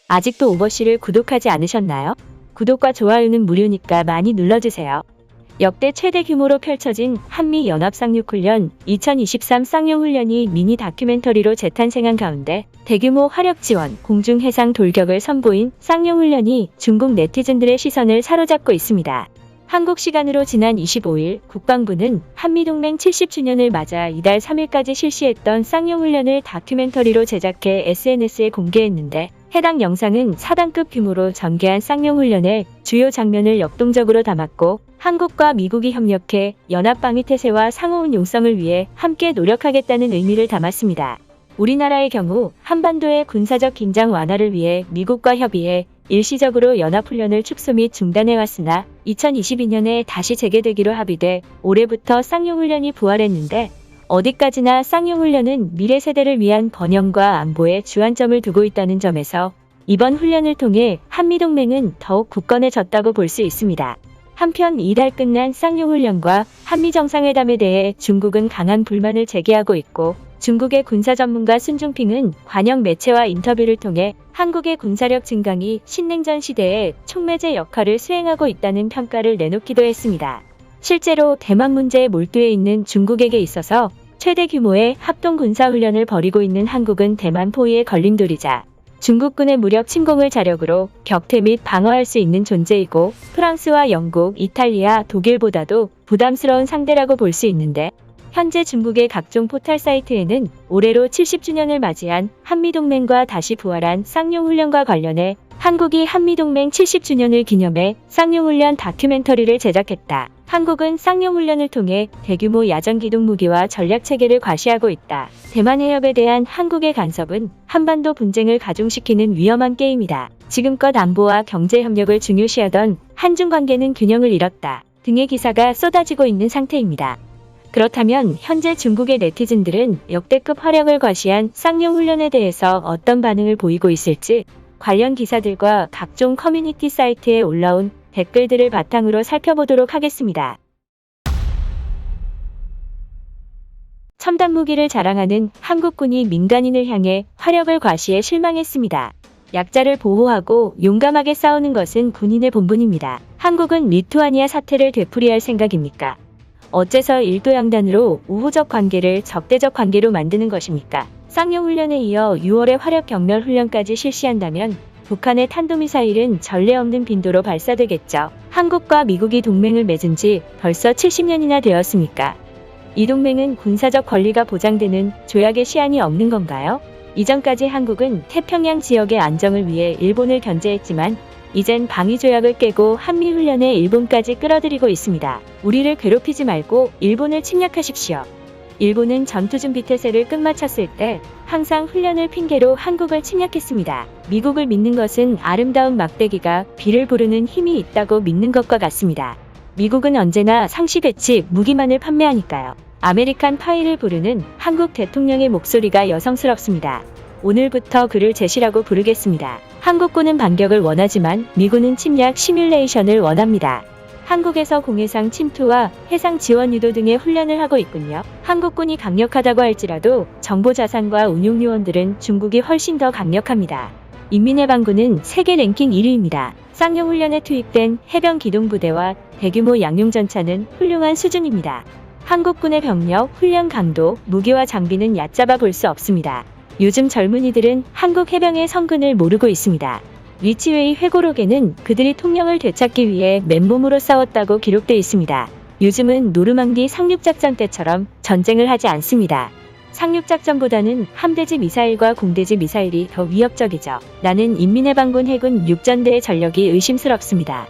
아직도 오버씨를 구독하지 않으셨나요? 구독과 좋아요는 무료니까 많이 눌러주세요. 역대 최대 규모로 펼쳐진 한미연합상륙훈련 2023 쌍용훈련이 미니 다큐멘터리로 재탄생한 가운데 대규모 화력 지원, 공중해상 돌격을 선보인 쌍용훈련이 중국 네티즌들의 시선을 사로잡고 있습니다. 한국 시간으로 지난 25일 국방부는 한미동맹 70주년을 맞아 이달 3일까지 실시했던 쌍용훈련을 다큐멘터리로 제작해 SNS에 공개했는데 해당 영상은 4단급 규모로 전개한 쌍용훈련의 주요 장면을 역동적으로 담았고 한국과 미국이 협력해 연합방위태세와 상호운 용성을 위해 함께 노력하겠다는 의미를 담았습니다. 우리나라의 경우 한반도의 군사적 긴장 완화를 위해 미국과 협의해 일시적으로 연합훈련을 축소 및 중단해왔으나 2022년에 다시 재개되기로 합의돼 올해부터 쌍용훈련이 부활했는데 어디까지나 쌍용훈련은 미래 세대를 위한 번영과 안보에 주안점을 두고 있다는 점에서 이번 훈련을 통해 한미동맹은 더욱 굳건해졌다고 볼 수 있습니다. 한편 이달 끝난 쌍용훈련과 한미정상회담에 대해 중국은 강한 불만을 제기하고 있고 중국의 군사 전문가 순중핑은 관영 매체와 인터뷰를 통해 한국의 군사력 증강이 신냉전 시대에 촉매제 역할을 수행하고 있다는 평가를 내놓기도 했습니다. 실제로 대만 문제에 몰두해 있는 중국에게 있어서 최대 규모의 합동 군사훈련을 벌이고 있는 한국은 대만 포위의 걸림돌이자 중국군의 무력 침공을 자력으로 격퇴 및 방어할 수 있는 존재이고 프랑스와 영국, 이탈리아, 독일보다도 부담스러운 상대라고 볼 수 있는데 현재 중국의 각종 포털 사이트에는 올해로 70주년을 맞이한 한미동맹과 다시 부활한 쌍용훈련과 관련해 한국이 한미동맹 70주년을 기념해 쌍용훈련 다큐멘터리를 제작했다. 한국은 쌍용훈련을 통해 대규모 야전기동 무기와 전략체계를 과시하고 있다. 대만 해협에 대한 한국의 간섭은 한반도 분쟁을 가중시키는 위험한 게임이다. 지금껏 안보와 경제협력을 중요시하던 한중 관계는 균형을 잃었다. 등의 기사가 쏟아지고 있는 상태입니다. 그렇다면 현재 중국의 네티즌들은 역대급 활약을 과시한 쌍용훈련에 대해서 어떤 반응을 보이고 있을지 관련 기사들과 각종 커뮤니티 사이트에 올라온 댓글들을 바탕으로 살펴보도록 하겠습니다. 첨단 무기를 자랑하는 한국군이 민간인을 향해 활약을 과시해 실망했습니다. 약자를 보호하고 용감하게 싸우는 것은 군인의 본분입니다. 한국은 리투아니아 사태를 되풀이할 생각입니까? 어째서 일도양단으로 우호적 관계를 적대적 관계로 만드는 것입니까? 쌍용훈련에 이어 6월에 화력경멸훈련까지 실시한다면 북한의 탄도미사일은 전례 없는 빈도로 발사되겠죠. 한국과 미국이 동맹을 맺은 지 벌써 70년이나 되었습니까? 이 동맹은 군사적 권리가 보장되는 조약의 시한이 없는 건가요? 이전까지 한국은 태평양 지역의 안정을 위해 일본을 견제했지만 이젠 방위조약을 깨고 한미훈련에 일본까지 끌어들이고 있습니다. 우리를 괴롭히지 말고 일본을 침략하십시오. 일본은 전투준비태세를 끝마쳤을 때 항상 훈련을 핑계로 한국을 침략했습니다. 미국을 믿는 것은 아름다운 막대기가 비를 부르는 힘이 있다고 믿는 것과 같습니다. 미국은 언제나 상시 배치 무기만을 판매하니까요. 아메리칸 파이를 부르는 한국 대통령의 목소리가 여성스럽습니다. 오늘부터 그를 제시라고 부르겠습니다. 한국군은 반격을 원하지만 미군은 침략 시뮬레이션을 원합니다. 한국에서 공해상 침투와 해상 지원 유도 등의 훈련을 하고 있군요. 한국군이 강력하다고 할지라도 정보 자산과 운용 요원들은 중국이 훨씬 더 강력합니다. 인민해방군은 세계 랭킹 1위입니다. 쌍용훈련에 투입된 해병 기동부대와 대규모 양용전차는 훌륭한 수준입니다. 한국군의 병력, 훈련 강도, 무기와 장비는 얕잡아 볼 수 없습니다. 요즘 젊은이들은 한국 해병의 성근을 모르고 있습니다. 리치웨이 회고록에는 그들이 통영을 되찾기 위해 맨몸으로 싸웠다고 기록돼 있습니다. 요즘은 노르망디 상륙작전 때처럼 전쟁을 하지 않습니다. 상륙작전보다는 함대지 미사일과 공대지 미사일이 더 위협적이죠. 나는 인민해방군 해군 육전대의 전력이 의심스럽습니다.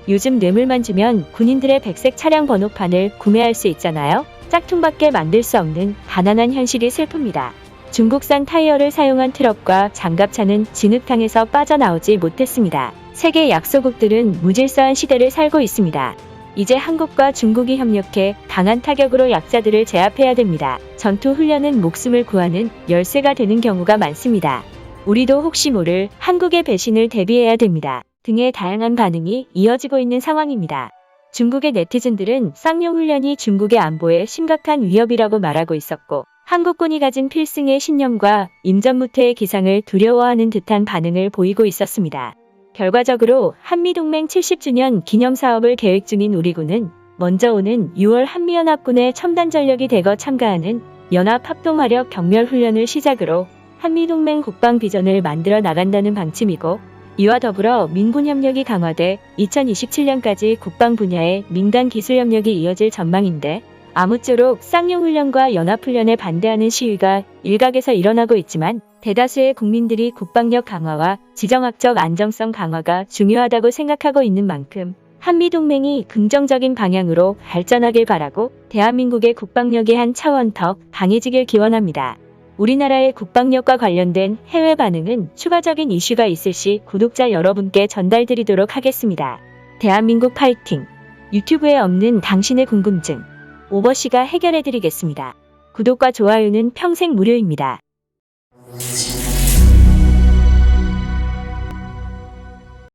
요즘 뇌물만 주면 군인들의 백색 차량 번호판을 구매할 수 있잖아요. 짝퉁밖에 만들 수 없는 가난한 현실이 슬픕니다. 중국산 타이어를 사용한 트럭과 장갑차는 진흙탕에서 빠져나오지 못했습니다. 세계 약소국들은 무질서한 시대를 살고 있습니다. 이제 한국과 중국이 협력해 강한 타격으로 약자들을 제압해야 됩니다. 전투훈련은 목숨을 구하는 열쇠가 되는 경우가 많습니다. 우리도 혹시 모를 한국의 배신을 대비해야 됩니다. 등의 다양한 반응이 이어지고 있는 상황입니다. 중국의 네티즌들은 쌍용훈련이 중국의 안보에 심각한 위협이라고 말하고 있었고 한국군이 가진 필승의 신념과 임전무태의 기상을 두려워하는 듯한 반응을 보이고 있었습니다. 결과적으로 한미동맹 70주년 기념사업을 계획 중인 우리 군은 먼저 오는 6월 한미연합군의 첨단 전력이 대거 참가하는 연합합동화력 경멸훈련을 시작으로 한미동맹 국방 비전을 만들어 나간다는 방침이고, 이와 더불어 민군 협력이 강화돼 2027년까지 국방 분야의 민간 기술 협력이 이어질 전망인데, 아무쪼록 쌍용훈련과 연합훈련에 반대하는 시위가 일각에서 일어나고 있지만 대다수의 국민들이 국방력 강화와 지정학적 안정성 강화가 중요하다고 생각하고 있는 만큼 한미동맹이 긍정적인 방향으로 발전하길 바라고 대한민국의 국방력이 한 차원 더 강해지길 기원합니다. 우리나라의 국방력과 관련된 해외 반응은 추가적인 이슈가 있을 시 구독자 여러분께 전달드리도록 하겠습니다. 대한민국 파이팅! 유튜브에 없는 당신의 궁금증 오버씨가 해결해드리겠습니다. 구독과 좋아요는 평생 무료입니다.